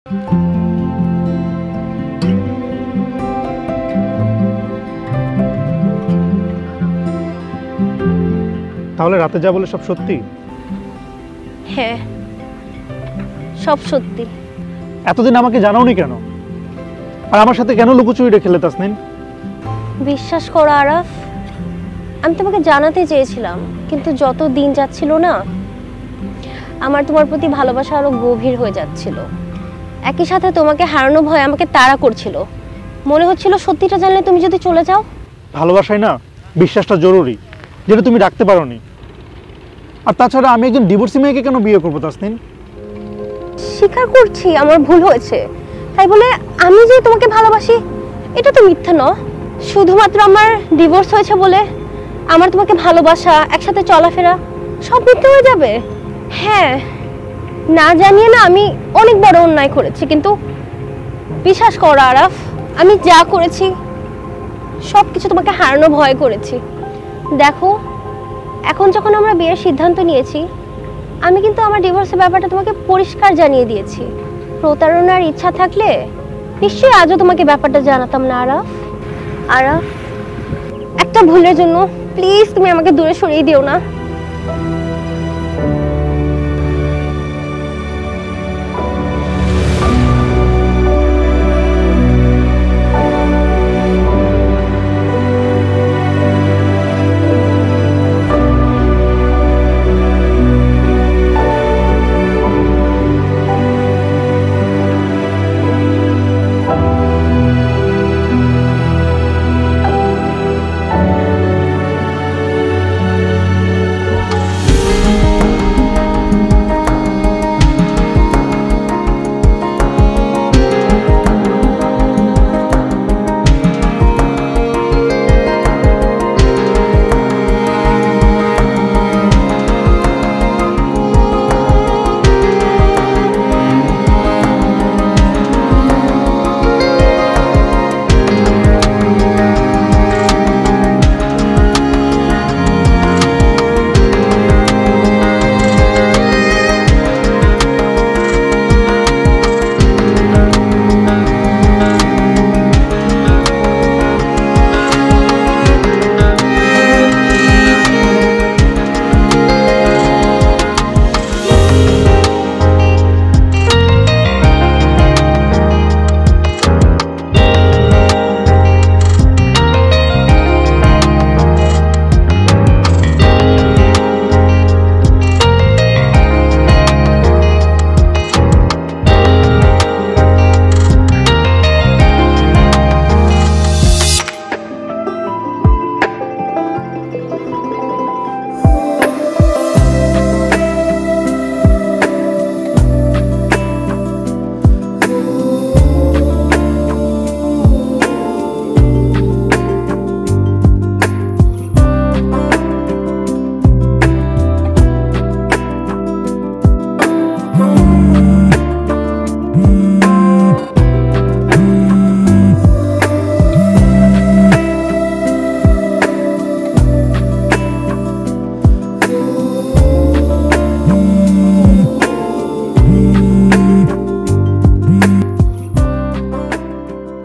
তাহলে রাতে যা বলে সব সত্যি? হ্যাঁ, সব সত্যি। এতদিন আমাকে জানাওনি কেন? আর আমার সাথে কেন লুকোচুরি খেলে তাসনিন? বিশ্বাস করো আরাফ, আমি তোমাকে জানাতে চেয়েছিলাম, কিন্তু যত দিন যাচ্ছিল না, আমার তোমার প্রতি ভালোবাসা আরো গভীর হয়ে যাচ্ছিল। একই সাথে তোমাকে হারানো ভয় আমাকে তাড়া করছিল। মনে হচ্ছিল সত্যিটা জানলে তুমি যদি চলে যাও। ভালোবাসায় না বিশ্বাসটা জরুরি, যেটা তুমি রাখতে পারোনি। আর তাছাড়া আমি একজন ডিভোর্সি মেয়েকে কেন বিয়ে করবো তাসনিন? স্বীকার করছি আমার ভুল হয়েছে, তাই বলে আমি যে তোমাকে ভালোবাসি এটা তো মিথ্যা নয়। শুধুমাত্র আমার ডিভোর্স হয়েছে বলে আমার তোমাকে ভালোবাসা, একসাথে চলাফেরা সব মিথ্যা হয়ে যাবে? হ্যাঁ, না জানিয়ে না আমি অনেক বড় অন্যায় করেছি, কিন্তু বিশ্বাস করো আরাফ, আমি যা করেছি সব কিছু তোমাকে হারানো ভয় করেছি। দেখো, এখন যখন আমরা বিয়ের সিদ্ধান্ত নিয়েছি, আমি কিন্তু আমার ডিভোর্সের ব্যাপারটা তোমাকে পরিষ্কার জানিয়ে দিয়েছি। প্রতারণার ইচ্ছা থাকলে নিশ্চয়ই আজও তোমাকে ব্যাপারটা জানাতাম না আরাফ। আরাফ, একটা ভুলের জন্য প্লিজ তুমি আমাকে দূরে সরিয়ে দিও না।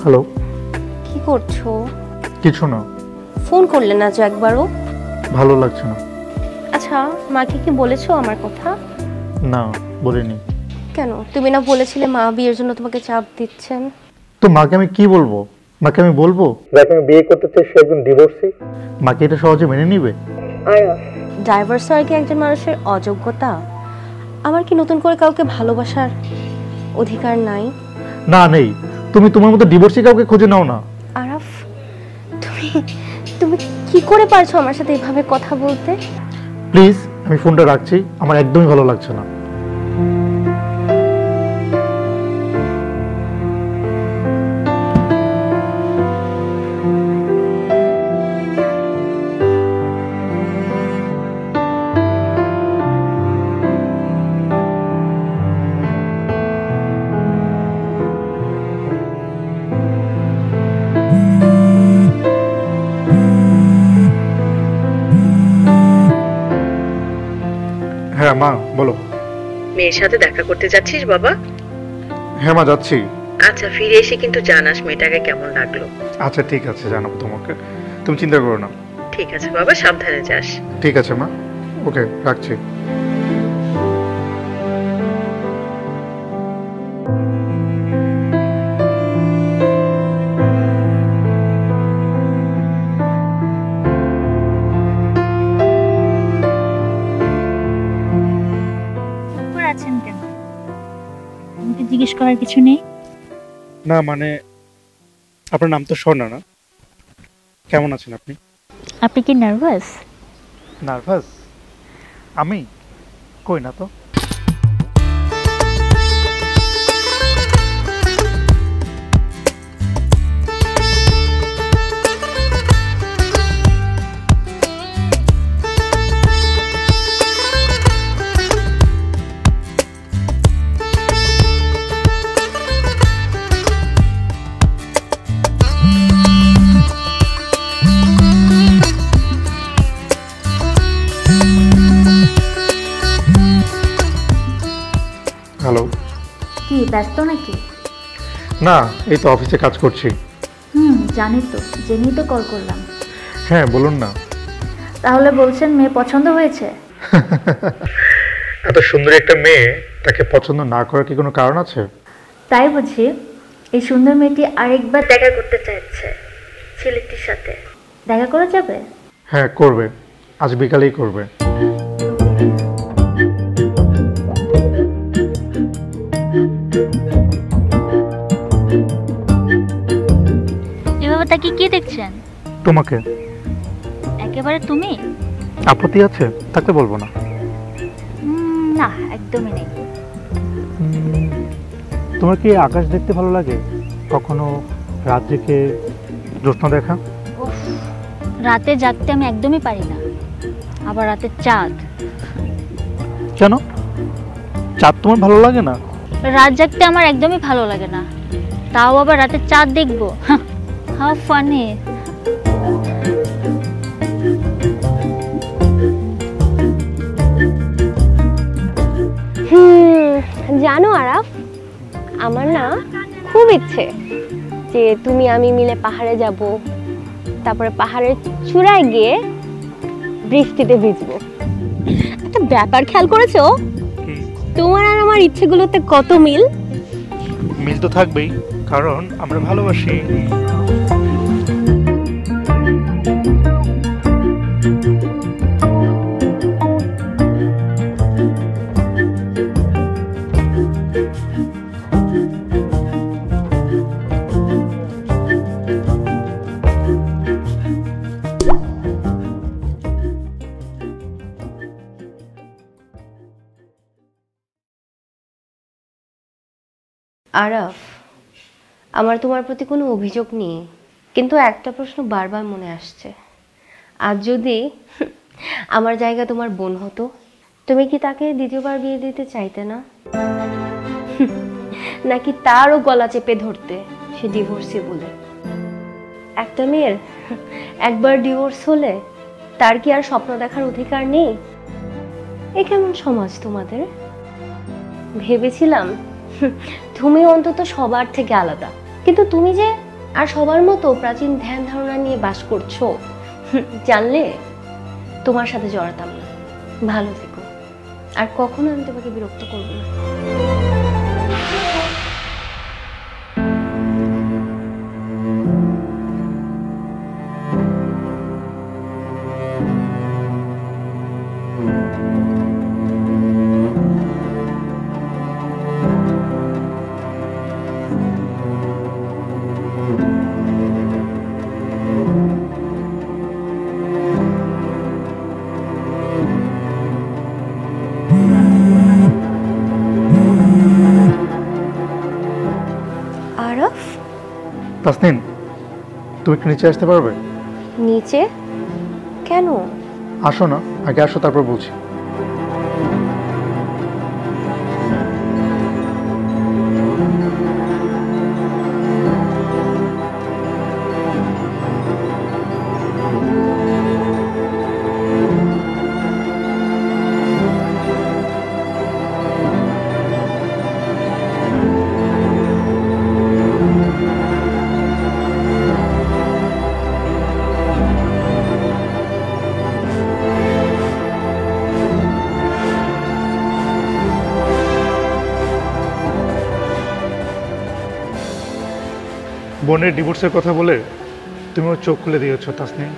হ্যালো, কি করছো? কিছু না। ফোন করলে না যে একবারও? ভালো লাগছে না। আচ্ছা, মাকে কি বলেছো আমার কথা? না, বলিনি। কেন? তুমি না বলেছিলে মা বিয়ের জন্য তোমাকে চাপ দিচ্ছেন? তো মাকে আমি কি বলবো? মাকে আমি বলবো যাকে আমি বিয়ে করতে চাই সে একজন ডিভোর্সি? মাকে এটা সহজে মেনে নিবে? ডাইভোর্স হওয়ার কি একজন মানুষের অযোগ্যতা? আমার কি নতুন করে কাউকে ভালোবাসার অধিকার নাই? না, নেই। তুমি তোমার মতো ডিভোর্সি কাউকে খুঁজে নাও না। আরাফ, তুমি তুমি কি করে পারছো আমার সাথে এইভাবে কথা বলতে? প্লিজ, আমি ফোনটা রাখছি, আমার একদমই ভালো লাগছে না। হ্যাঁ মা, বলো। মেয়ের সাথে দেখা করতে যাচ্ছিস বাবা? হ্যাঁ মা, যাচ্ছি। আচ্ছা, ফিরে এসে কিন্তু জানাস মেয়েটাকে কেমন লাগলো। আচ্ছা ঠিক আছে, জানাবো তোমাকে, তুমি চিন্তা করো না। ঠিক আছে বাবা, সাবধানে যাস। ঠিক আছে মা, ওকে রাখছি। উপর আছেন কেন? আমাকে জিজ্ঞেস করার কিছু নেই? না মানে, আপনার নাম তো স্বর্ণা না? কেমন আছেন আপনি? আপনি কি নার্ভাস? নার্ভাস? আমি কই না তো। হ্যালো। কি ব্যস্ত নাকি? না, এই তো অফিসে কাজ করছি। জানি তো, জেনেই তো কল করলাম। হ্যাঁ বলুন না। তাহলে বলছেন মেয়ে পছন্দ হয়েছে? এত সুন্দর একটা মেয়ে, তাকে পছন্দ না করার কি কোনো কারণ আছে? তাই বুঝি? এই সুন্দর মেয়েটি আরেকবার দেখা করতে চাইছে ছেলেটির সাথে। দেখা করা যাবে? হ্যাঁ করবে, আজ বিকালেই করবে। এভাবে তাকে কি দেখছেন? তোমাকে। একেবারে তুমি? আপত্তি আছে? থাকতে বলবো না। না, একদমই নেই। তোমার কি আকাশ দেখতে ভালো লাগে? কখনো রাত্রিকে জ্যোৎস্না দেখা? উফ, রাতে জাগতে আমি একদমই পারি না। আবার রাতে চাঁদ। কেন, চাঁদ তোমার ভালো লাগে না? রাত জাগতে আমার একদমই ভালো লাগে না, তাও আবার রাতে চাঁদ দেখবো? How funny. জানো আরাফ, আমার না খুব ইচ্ছে যে তুমি আমি মিলে পাহাড়ে যাব, তারপরে পাহাড়ের চূড়ায় গিয়ে বৃষ্টিতে ভিজবো। একটা ব্যাপার খেয়াল করেছো? তোমার আর আমার ইচ্ছেগুলোতে কত মিল। মিল তো থাকবেই, কারণ আমরা ভালোবাসি। আরাফ, আমার তোমার প্রতি কোনো অভিযোগ নেই, কিন্তু একটা প্রশ্ন বারবার মনে আসছে। আজ যদি আমার জায়গা তোমার বোন হতো, তুমি কি তাকে দ্বিতীয়বার বিয়ে দিতে চাইতে না? নাকি তারও গলা চেপে ধরতে সে ডিভোর্সি বলে? একটা মেয়ের একবার ডিভোর্স হলে তার কি আর স্বপ্ন দেখার অধিকার নেই? এ কেমন সমাজ তোমাদের? ভেবেছিলাম তুমি অন্তত সবার থেকে আলাদা, কিন্তু তুমি যে আর সবার মতো প্রাচীন ধ্যান ধারণা নিয়ে বাস করছো, জানলে তোমার সাথে জড়াতাম না। ভালো থেকো, আর কখনো আমি তোমাকে বিরক্ত করব না। আরফ, তাসনিন, তুমি একটু নিচে আসতে পারবে? নিচে কেন? আসো না, আগে আসো তারপর বলছি। বোনের ডিভোর্সের কথা বলে তুমি ওর চোখ খুলে দিয়েছো তাসনিম।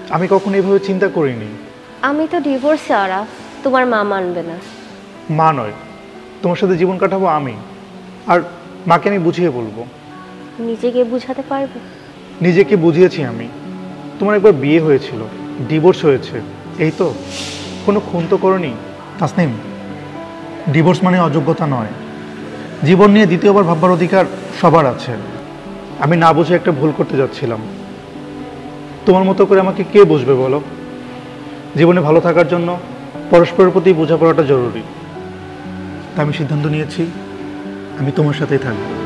আমি কখনো এইভাবে চিন্তা করিনি। আমি তো ডিভোর্সে আরাফ, তোমার মা মানবে না। মা নয়, তোমার সাথে জীবন কাটাবো আমি, আর মাকে আমি বুঝিয়ে বলবো। নিজেকে বুঝাতে পারবে? নিজেকে বুঝিয়েছি আমি। তোমার একবার বিয়ে হয়েছিল, ডিভোর্স হয়েছে, এই তো। কোনো খুন তো করনি তাসনিম। ডিভোর্স মানে অযোগ্যতা নয়, জীবন নিয়ে দ্বিতীয়বার ভাববার অধিকার সবার আছে। আমি না বুঝে একটা ভুল করতে যাচ্ছিলাম। তোমার মতো করে আমাকে কে বুঝবে বলো? জীবনে ভালো থাকার জন্য পরস্পরের প্রতি বোঝাপড়াটা জরুরি। তাই আমি সিদ্ধান্ত নিয়েছি আমি তোমার সাথেই থাকবো।